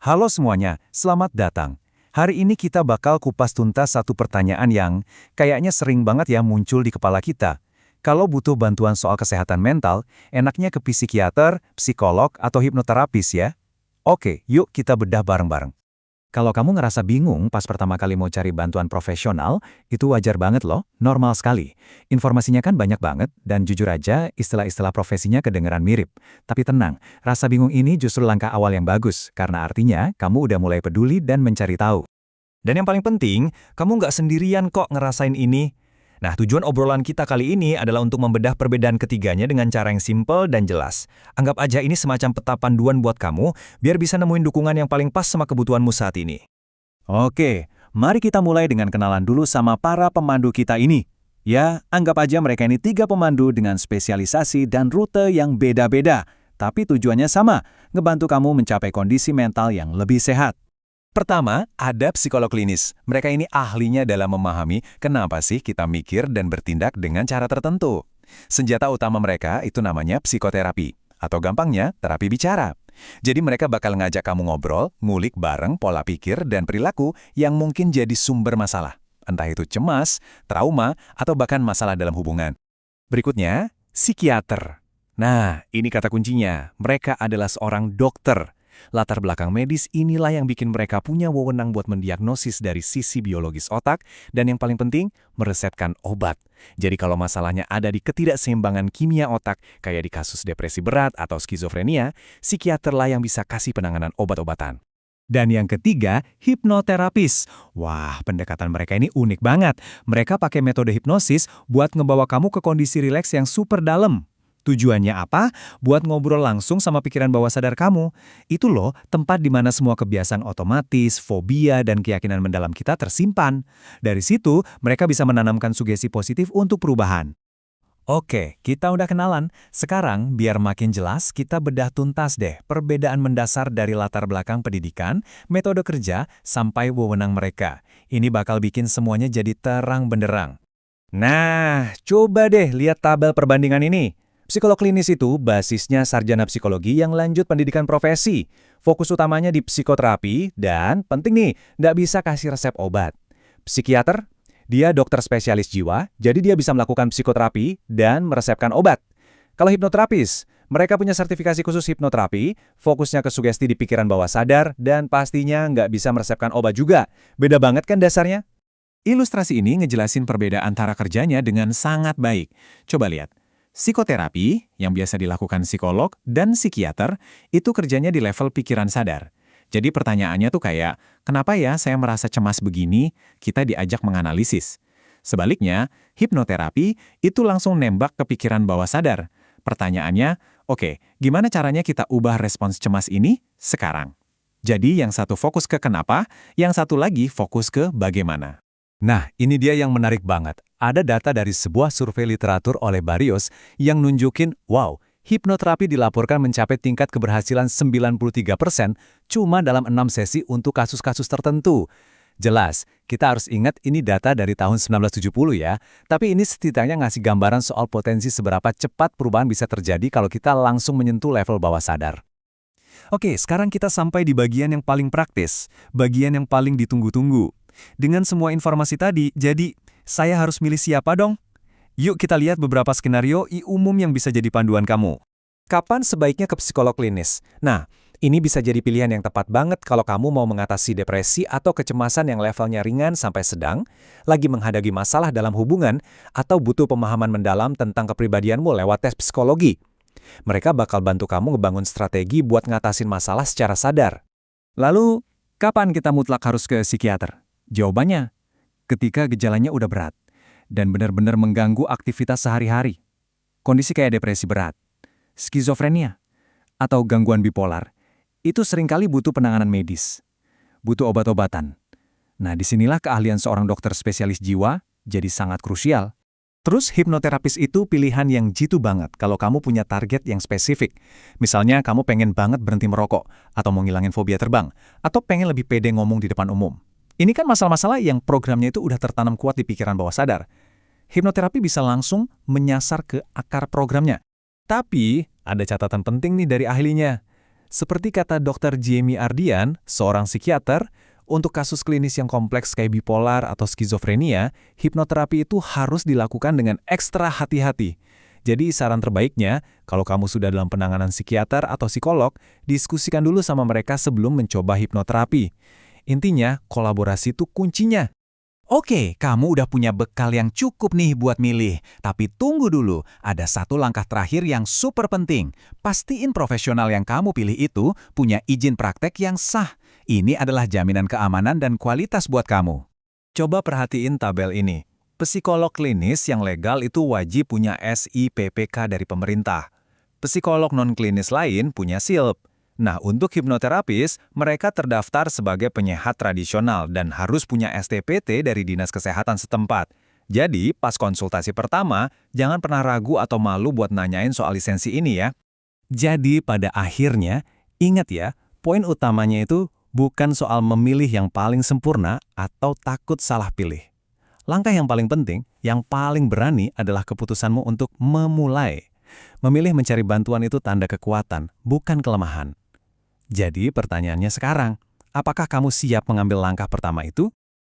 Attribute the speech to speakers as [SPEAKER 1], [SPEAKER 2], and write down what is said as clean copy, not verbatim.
[SPEAKER 1] Halo semuanya, selamat datang. Hari ini kita bakal kupas tuntas satu pertanyaan yang kayaknya sering banget ya muncul di kepala kita. Kalau butuh bantuan soal kesehatan mental, enaknya ke psikiater, psikolog, atau hipnoterapis ya? Oke, yuk kita bedah bareng-bareng. Kalau kamu ngerasa bingung pas pertama kali mau cari bantuan profesional, itu wajar banget loh, normal sekali. Informasinya kan banyak banget, dan jujur aja istilah-istilah profesinya kedengeran mirip. Tapi tenang, rasa bingung ini justru langkah awal yang bagus, karena artinya kamu udah mulai peduli dan mencari tahu. Dan yang paling penting, kamu nggak sendirian kok ngerasain ini. Nah, tujuan obrolan kita kali ini adalah untuk membedah perbedaan ketiganya dengan cara yang simpel dan jelas. Anggap aja ini semacam peta panduan buat kamu, biar bisa nemuin dukungan yang paling pas sama kebutuhanmu saat ini. Oke, mari kita mulai dengan kenalan dulu sama para pemandu kita ini. Ya, anggap aja mereka ini 3 pemandu dengan spesialisasi dan rute yang beda-beda. Tapi tujuannya sama, ngebantu kamu mencapai kondisi mental yang lebih sehat. Pertama, ada psikolog klinis. Mereka ini ahlinya dalam memahami kenapa sih kita mikir dan bertindak dengan cara tertentu. Senjata utama mereka itu namanya psikoterapi, atau gampangnya terapi bicara. Jadi mereka bakal ngajak kamu ngobrol, ngulik bareng pola pikir dan perilaku yang mungkin jadi sumber masalah. Entah itu cemas, trauma, atau bahkan masalah dalam hubungan. Berikutnya, psikiater. Nah, ini kata kuncinya. Mereka adalah seorang dokter. Latar belakang medis inilah yang bikin mereka punya wewenang buat mendiagnosis dari sisi biologis otak dan yang paling penting, meresepkan obat. Jadi kalau masalahnya ada di ketidakseimbangan kimia otak, kayak di kasus depresi berat atau skizofrenia, psikiaterlah yang bisa kasih penanganan obat-obatan. Dan yang ketiga, hipnoterapis. Wah, pendekatan mereka ini unik banget. Mereka pakai metode hipnosis buat ngebawa kamu ke kondisi rileks yang super dalam. Tujuannya apa? Buat ngobrol langsung sama pikiran bawah sadar kamu. Itu loh, tempat di mana semua kebiasaan otomatis, fobia, dan keyakinan mendalam kita tersimpan. Dari situ, mereka bisa menanamkan sugesti positif untuk perubahan. Oke, kita udah kenalan. Sekarang, biar makin jelas, kita bedah tuntas deh perbedaan mendasar dari latar belakang pendidikan, metode kerja, sampai wewenang mereka. Ini bakal bikin semuanya jadi terang benderang. Nah, coba deh lihat tabel perbandingan ini. Psikolog klinis itu basisnya sarjana psikologi yang lanjut pendidikan profesi. Fokus utamanya di psikoterapi dan, penting nih, nggak bisa kasih resep obat. Psikiater, dia dokter spesialis jiwa, jadi dia bisa melakukan psikoterapi dan meresepkan obat. Kalau hipnoterapis, mereka punya sertifikasi khusus hipnoterapi, fokusnya ke sugesti di pikiran bawah sadar, dan pastinya nggak bisa meresepkan obat juga. Beda banget kan dasarnya? Ilustrasi ini ngejelasin perbedaan antara kerjanya dengan sangat baik. Coba lihat. Psikoterapi, yang biasa dilakukan psikolog dan psikiater, itu kerjanya di level pikiran sadar. Jadi pertanyaannya tuh kayak, kenapa ya saya merasa cemas begini? Kita diajak menganalisis. Sebaliknya, hipnoterapi itu langsung nembak ke pikiran bawah sadar. Pertanyaannya, oke, gimana caranya kita ubah respons cemas ini sekarang? Jadi yang satu fokus ke kenapa, yang satu lagi fokus ke bagaimana. Nah, ini dia yang menarik banget. Ada data dari sebuah survei literatur oleh Barrios yang nunjukin, wow, hipnoterapi dilaporkan mencapai tingkat keberhasilan 93% cuma dalam 6 sesi untuk kasus-kasus tertentu. Jelas, kita harus ingat ini data dari tahun 1970 ya, tapi ini setidaknya ngasih gambaran soal potensi seberapa cepat perubahan bisa terjadi kalau kita langsung menyentuh level bawah sadar. Oke, sekarang kita sampai di bagian yang paling praktis, bagian yang paling ditunggu-tunggu. Dengan semua informasi tadi, jadi saya harus milih siapa dong? Yuk kita lihat beberapa skenario umum yang bisa jadi panduan kamu. Kapan sebaiknya ke psikolog klinis? Nah, ini bisa jadi pilihan yang tepat banget kalau kamu mau mengatasi depresi atau kecemasan yang levelnya ringan sampai sedang, lagi menghadapi masalah dalam hubungan, atau butuh pemahaman mendalam tentang kepribadianmu lewat tes psikologi. Mereka bakal bantu kamu ngebangun strategi buat ngatasin masalah secara sadar. Lalu, kapan kita mutlak harus ke psikiater? Jawabannya, ketika gejalanya udah berat dan benar-benar mengganggu aktivitas sehari-hari. Kondisi kayak depresi berat, skizofrenia, atau gangguan bipolar, itu seringkali butuh penanganan medis, butuh obat-obatan. Nah, disinilah keahlian seorang dokter spesialis jiwa jadi sangat krusial. Terus hipnoterapis itu pilihan yang jitu banget kalau kamu punya target yang spesifik. Misalnya kamu pengen banget berhenti merokok, atau mau ngilangin fobia terbang, atau pengen lebih pede ngomong di depan umum. Ini kan masalah-masalah yang programnya itu udah tertanam kuat di pikiran bawah sadar. Hipnoterapi bisa langsung menyasar ke akar programnya. Tapi, ada catatan penting nih dari ahlinya. Seperti kata Dr. Jamie Ardian, seorang psikiater, untuk kasus klinis yang kompleks kayak bipolar atau skizofrenia, hipnoterapi itu harus dilakukan dengan ekstra hati-hati. Jadi saran terbaiknya, kalau kamu sudah dalam penanganan psikiater atau psikolog, diskusikan dulu sama mereka sebelum mencoba hipnoterapi. Intinya, kolaborasi itu kuncinya.
[SPEAKER 2] Oke, kamu udah punya bekal yang cukup nih buat milih. Tapi tunggu dulu, ada satu langkah terakhir yang super penting. Pastiin profesional yang kamu pilih itu punya izin praktek yang sah. Ini adalah jaminan keamanan dan kualitas buat kamu.
[SPEAKER 1] Coba perhatiin tabel ini. Psikolog klinis yang legal itu wajib punya SIPPK dari pemerintah. Psikolog non-klinis lain punya SILP. Nah, untuk hipnoterapis, mereka terdaftar sebagai penyehat tradisional dan harus punya STPT dari Dinas Kesehatan setempat. Jadi, pas konsultasi pertama, jangan pernah ragu atau malu buat nanyain soal lisensi ini ya. Jadi, pada akhirnya, ingat ya, poin utamanya itu bukan soal memilih yang paling sempurna atau takut salah pilih. Langkah yang paling penting, yang paling berani adalah keputusanmu untuk memulai. Memilih mencari bantuan itu tanda kekuatan, bukan kelemahan. Jadi pertanyaannya sekarang, apakah kamu siap mengambil langkah pertama itu?